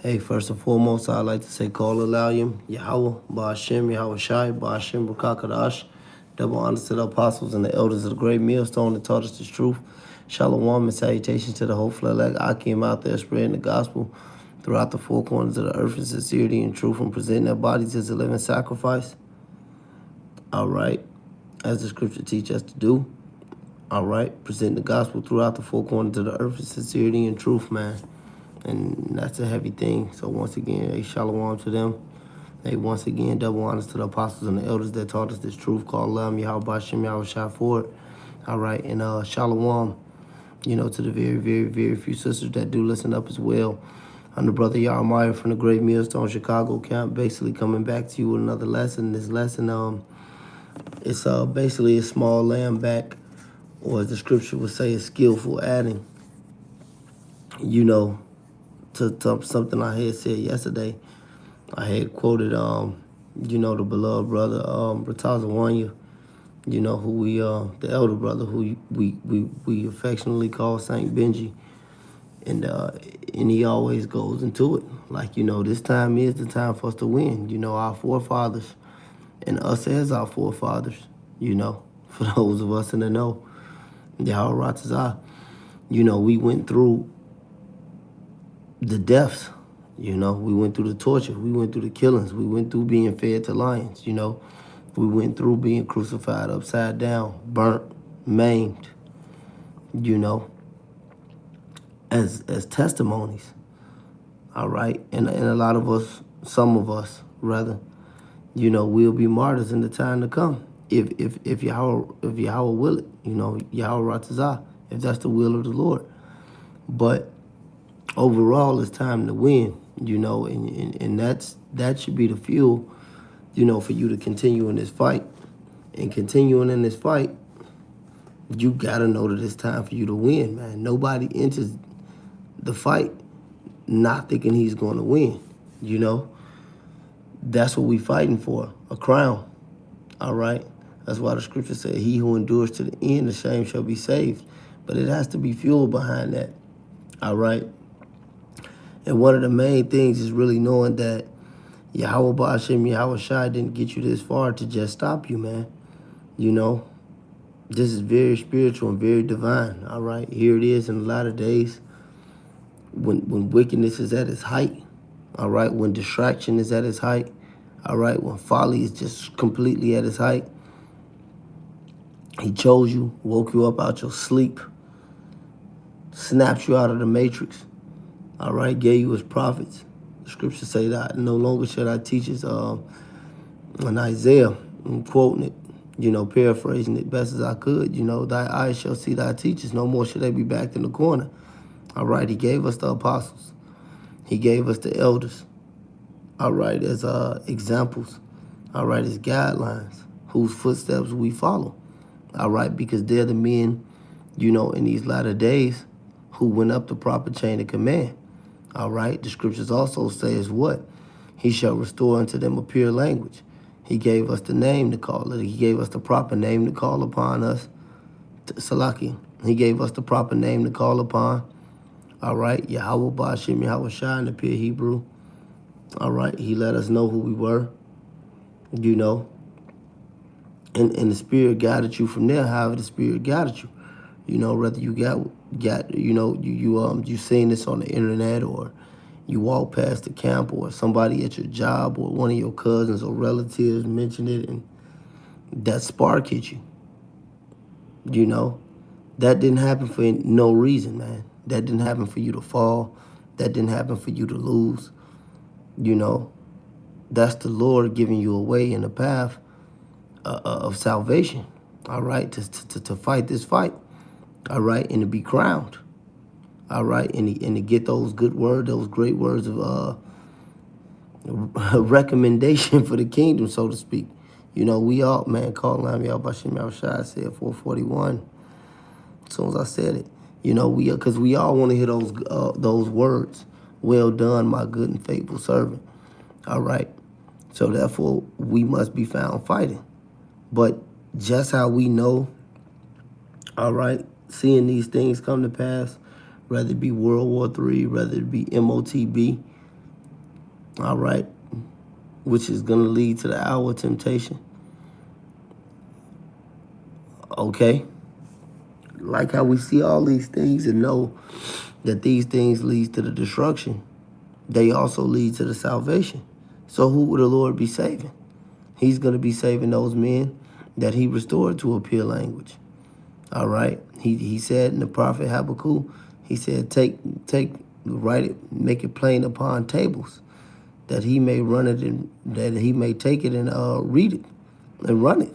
Hey, first and foremost, I'd like to say call Alalim, Yahweh, Ba'ashem, Yahweh Shai, Ba'ashem, Rakakadash. Double honors to the apostles and the elders of the great millstone that taught us the truth. Shalom and salutations to the hopeful elect Akim out there spreading the gospel throughout the four corners of the earth in sincerity and truth and presenting their bodies as a living sacrifice. All right, as the scripture teaches us to do. All right, present the gospel throughout the four corners of the earth in sincerity and truth, man. And that's a heavy thing. So once again, a shalom to them. Hey, once again, double honors to the apostles and the elders that taught us this truth. Call Lam, Yahweh Bashem, Yahweh Shai for it. All right, and shalom, to the very, very, very few sisters that do listen up as well. I'm the brother Yarmaya from the Great Millstone Chicago camp, basically coming back to you with another lesson. This lesson, it's basically a small lamb back, or as the scripture would say, a skillful adding, to something I had said yesterday. I had quoted, the beloved brother, Ratazawanya, who we, the elder brother, who we affectionately call Saint Benji. And he always goes into it. Like, this time is the time for us to win. Our forefathers and us as our forefathers, for those of us in the know, Yahweh Ratazah, we went through the deaths, we went through the torture, we went through the killings, we went through being fed to lions, we went through being crucified upside down, burnt, maimed, as testimonies. All right, and a lot of us, some of us rather, we'll be martyrs in the time to come if Yahweh will it, Yahweh Ratazah, if that's the will of the Lord. But overall, it's time to win, and that should be the fuel, for you to continue in this fight. And continuing in this fight, you gotta know that it's time for you to win, man. Nobody enters the fight not thinking he's going to win, That's what we fighting for, a crown, all right? That's why the scripture said, he who endures to the end, the same shall be saved. But it has to be fuel behind that, all right? And one of the main things is really knowing that Yahweh Ba'ashem, Yahweh Shai didn't get you this far to just stop you, man. This is very spiritual and very divine, all right? Here it is in a lot of days when wickedness is at its height, all right? When distraction is at its height, all right? When folly is just completely at its height. He chose you, woke you up out your sleep, snapped you out of the matrix, all right, gave you his prophets. The scriptures say that no longer should I teach us in Isaiah, I'm quoting it, paraphrasing it best as I could, thy eyes shall see thy teachers, no more should they be backed in the corner. All right, he gave us the apostles. He gave us the elders, all right, as examples, all right, as guidelines, whose footsteps we follow, all right, because they're the men, in these latter days who went up the proper chain of command. All right, the scriptures also say is what? He shall restore unto them a pure language. He gave us the name to call it. He gave us the proper name to call upon us. Salaki. He gave us the proper name to call upon. All right, Yahweh Ba'ashem, Yahweh Shai in the pure Hebrew. All right, he let us know who we were, And the Spirit guided you from there, however the Spirit guided you. Whether you you seen this on the internet, or you walk past the camp, or somebody at your job, or one of your cousins or relatives mentioned it, and that spark hit you. That didn't happen for no reason, man. That didn't happen for you to fall. That didn't happen for you to lose. That's the Lord giving you a way in the path of salvation, all right, to fight this fight. All right, and to be crowned. All right, and to get those good words, those great words of recommendation for the kingdom, so to speak. We all, man, call Lam Yahweh Bashem Yahweh Shai, said 441. As soon as I said it, because we all want to hear those words. Well done, my good and faithful servant. All right, so therefore we must be found fighting. But just how we know, all right, seeing these things come to pass, whether it be World War III, whether it be MOTB, all right, which is going to lead to the hour of temptation. Okay? Like how we see all these things and know that these things lead to the destruction, they also lead to the salvation. So who would the Lord be saving? He's going to be saving those men that he restored to a pure language. All right? He said in the prophet Habakkuk, he said, write it, make it plain upon tables, that he may run it and that he may take it and read it and run it.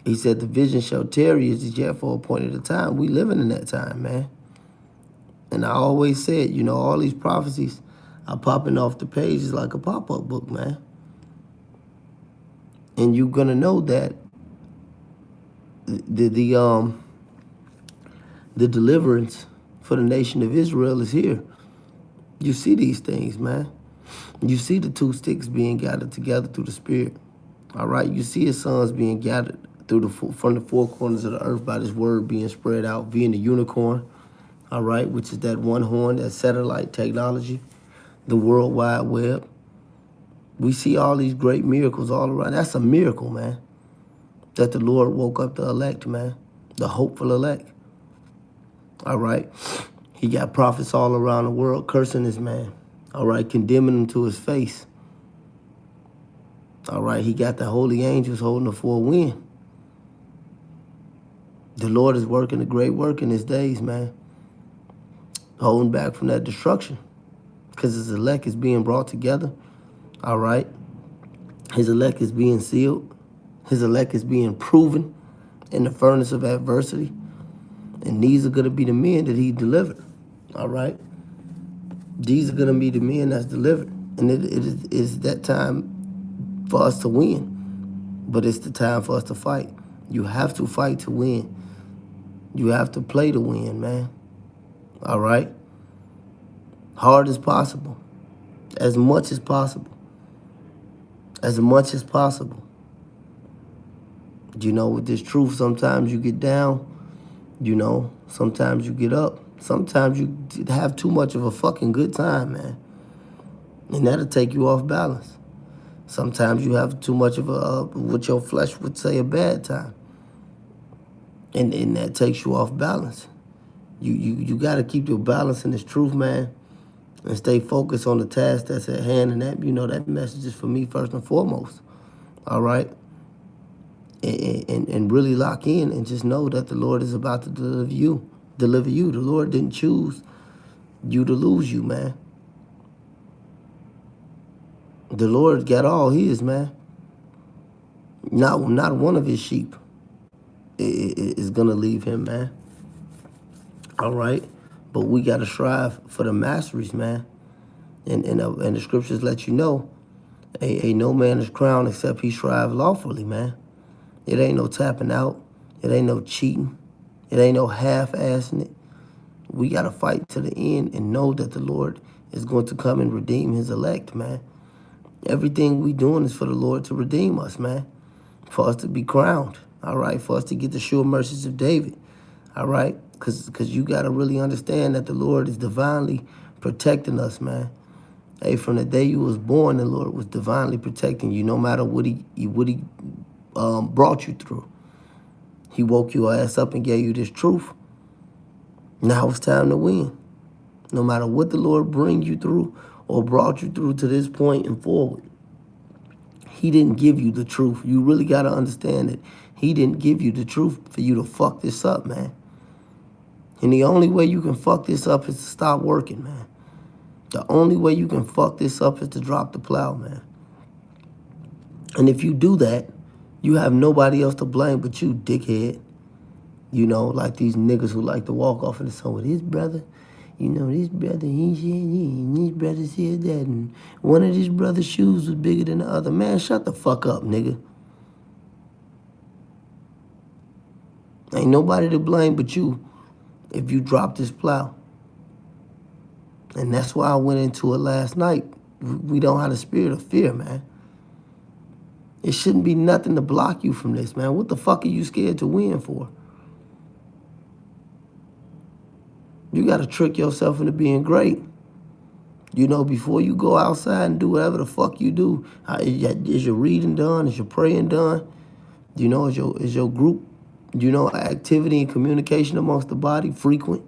He said, the vision shall tarry as yet for a point at a time. We living in that time, man. And I always said, you know, all these prophecies are popping off the pages like a pop-up book, man. And you're gonna know that the deliverance for the nation of Israel is here. You see these things, man. You see the two sticks being gathered together through the Spirit. All right, you see his sons being gathered from the four corners of the earth by this word being spread out via the unicorn. All right, which is that one horn, that satellite technology, the World Wide Web. We see all these great miracles all around. That's a miracle, man, that the Lord woke up the elect, man, the hopeful elect. All right, he got prophets all around the world cursing this man. All right, condemning him to his face. All right, he got the holy angels holding the four winds. The Lord is working a great work in his days, man. Holding back from that destruction. Because his elect is being brought together. All right. His elect is being sealed. His elect is being proven in the furnace of adversity. And these are going to be the men that he delivered. All right. These are going to be the men that's delivered. And it is that time for us to win. But it's the time for us to fight. You have to fight to win. You have to play to win, man. All right? Hard as possible. As much as possible. As much as possible. You know, with this truth, sometimes you get down. You know, sometimes you get up. Sometimes you have too much of a fucking good time, man. And that'll take you off balance. Sometimes you have too much of what your flesh would say, a bad time. And that takes you off balance. You got to keep your balance in this truth, man, and stay focused on the task that's at hand. And that, you know, that message is for me first and foremost. All right? And really lock in and just know that the Lord is about to deliver you. The Lord didn't choose you to lose you, man. The Lord got all his, man. Not one of his sheep is going to leave him, man. All right? But we got to strive for the masteries, man. And the scriptures let you know, ain't no man is crowned except he strive lawfully, man. It ain't no tapping out. It ain't no cheating. It ain't no half-assing it. We got to fight to the end and know that the Lord is going to come and redeem his elect, man. Everything we doing is for the Lord to redeem us, man. For us to be crowned, all right? For us to get the sure mercies of David, all right? Because you got to really understand that the Lord is divinely protecting us, man. Hey, from the day you was born, the Lord was divinely protecting you, no matter what he brought you through. He woke your ass up and gave you this truth. Now it's time to win. No matter what the Lord bring you through or brought you through to this point and forward, he didn't give you the truth. You really got to understand that he didn't give you the truth for you to fuck this up, man. And the only way you can fuck this up is to stop working, man. The only way you can fuck this up is to drop the plow, man. And if you do that, you have nobody else to blame but you, dickhead. You know, like these niggas who like to walk off in the sun with his brother. You know, this brother, he said and this brother said that, and one of his brother's shoes was bigger than the other. Man, shut the fuck up, nigga. Ain't nobody to blame but you if you drop this plow. And that's why I went into it last night. We don't have the spirit of fear, man. It shouldn't be nothing to block you from this, man. What the fuck are you scared to win for? You got to trick yourself into being great. You know, before you go outside and do whatever the fuck you do, is your reading done? Is your praying done? You know, is your group, you know, activity and communication amongst the body frequent?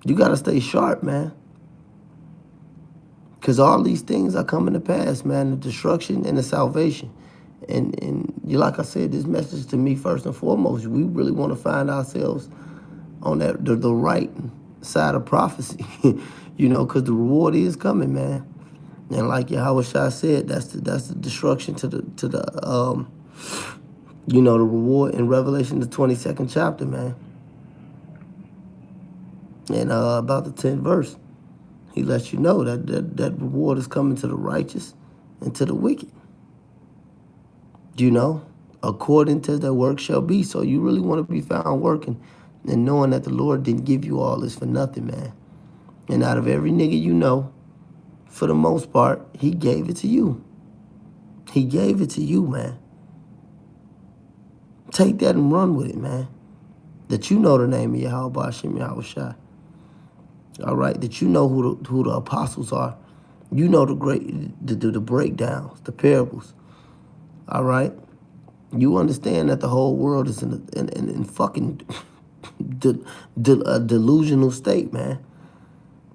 You got to stay sharp, man. Because all these things are coming to pass, man, the destruction and the salvation. And you, like I said, this message to me, first and foremost, we really want to find ourselves on that the right side of prophecy, you know, because the reward is coming, man. And like Yahweh Shai said, that's the destruction to the you know, the reward in Revelation, the 22nd chapter, man. And about the 10th verse, he lets you know that reward is coming to the righteous and to the wicked. You know, according to their work shall be. So you really want to be found working and knowing that the Lord didn't give you all this for nothing, man. And out of every nigga you know, for the most part, he gave it to you. He gave it to you, man. Take that and run with it, man. That you know the name of Yahweh Bashim Yahweh Shai. All right, that you know who the apostles are. You know the breakdowns, the parables. All right, you understand that the whole world is in fucking a delusional state, man.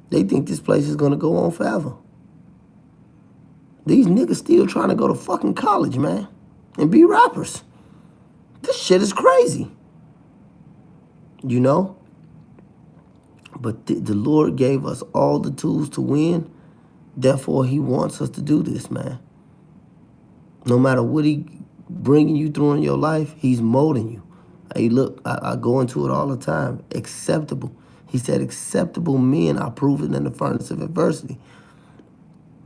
They think this place is gonna go on forever. These niggas still trying to go to fucking college, man, and be rappers. This shit is crazy. You know? But the Lord gave us all the tools to win. Therefore, he wants us to do this, man. No matter what he bringing you through in your life, he's molding you. Hey, look, I go into it all the time. Acceptable. He said, acceptable men are proven in the furnace of adversity.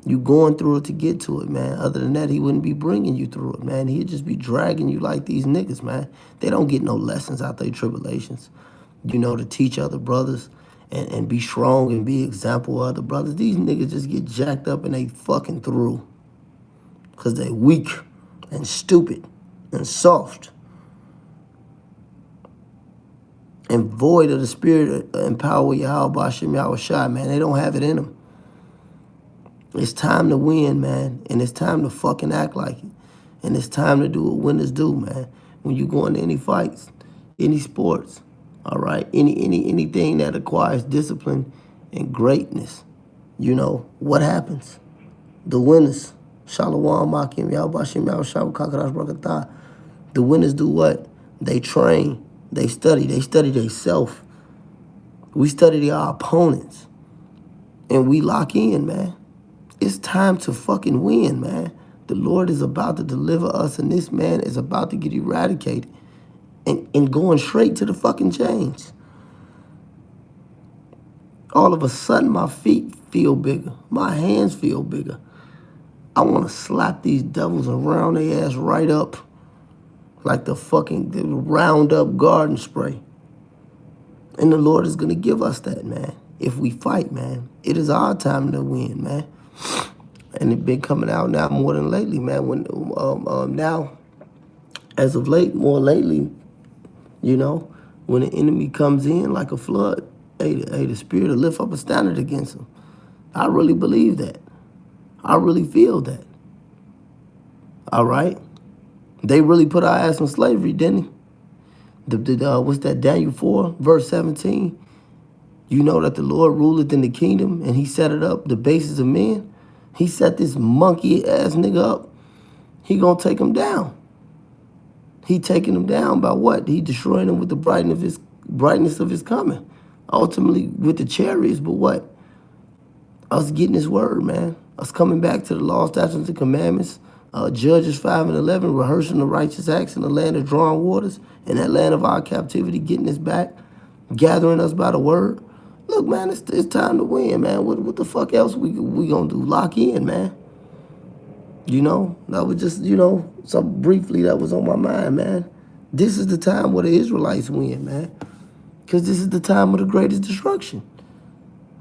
You going through it to get to it, man. Other than that, he wouldn't be bringing you through it, man. He'd just be dragging you like these niggas, man. They don't get no lessons out their tribulations, you know, to teach other brothers and be strong and be example of other brothers. These niggas just get jacked up and they fucking through because they weak and stupid and soft and void of the spirit and power of Yahweh Bashim Yahweh Shai, man. They don't have it in them. It's time to win, man, and it's time to fucking act like it. And it's time to do what winners do, man. When you go into any fights, any sports, all right, anything that acquires discipline and greatness, you know, what happens? The winners, Shalom, Makim, Yahbashim, Yahushua, Kakarash, Brakatah. The winners do what? They train, they study themselves. We study our opponents, and we lock in, man. It's time to fucking win, man. The Lord is about to deliver us, and this man is about to get eradicated and going straight to the fucking chains. All of a sudden, my feet feel bigger. My hands feel bigger. I want to slap these devils and round their ass right up like the Roundup garden spray. And the Lord is going to give us that, man, if we fight, man. It is our time to win, man. And it's been coming out now more than lately, man. When now, as of late, more lately, you know, when the enemy comes in like a flood, hey, the spirit will lift up a standard against him. I really believe that. I really feel that. All right? They really put our ass in slavery, didn't he? What's that, Daniel 4, verse 17? You know that the Lord ruleth in the kingdom, and he set it up, the basis of men. He set this monkey-ass nigga up. He gonna take him down. He taking him down by what? He destroying him with the brightness of his coming. Ultimately with the chariots, but what? Us getting his word, man. Us coming back to the law, statutes, and commandments. Judges 5 and 11, rehearsing the righteous acts in the land of drawn waters, in that land of our captivity, getting us back, gathering us by the word. Look, man, it's time to win, man. What the fuck else we gonna do? Lock in, man. You know, that was just, you know, something briefly that was on my mind, man. This is the time where the Israelites win, man. Because this is the time of the greatest destruction.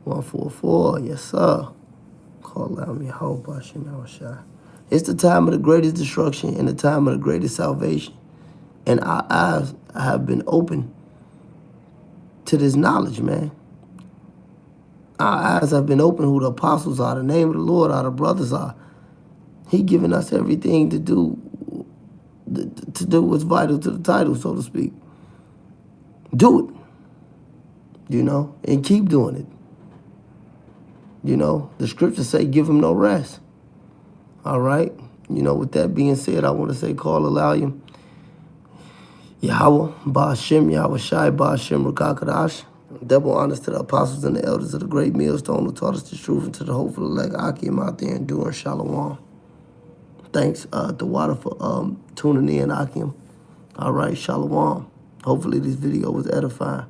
144, yes, sir. Call out me, Yahweh Bashim Yahushua. It's the time of the greatest destruction and the time of the greatest salvation. And our eyes have been opened to this knowledge, man. Our eyes have been opened who the apostles are, the name of the Lord, our the brothers are. He giving us everything to do what's vital to the title, so to speak. Do it, and keep doing it. The scriptures say give him no rest. All right? With that being said, I want to say call Alalim. Yahweh, Ba'ashem, Yahweh Shai, Ba'ashem, Rakakadash. Double honors to the apostles and the elders of the great millstone who taught us the truth, and to the hopeful elect Akim out there enduring Shalom. Thanks to Water for tuning in, Akim. All right, Shalom. Hopefully this video was edifying.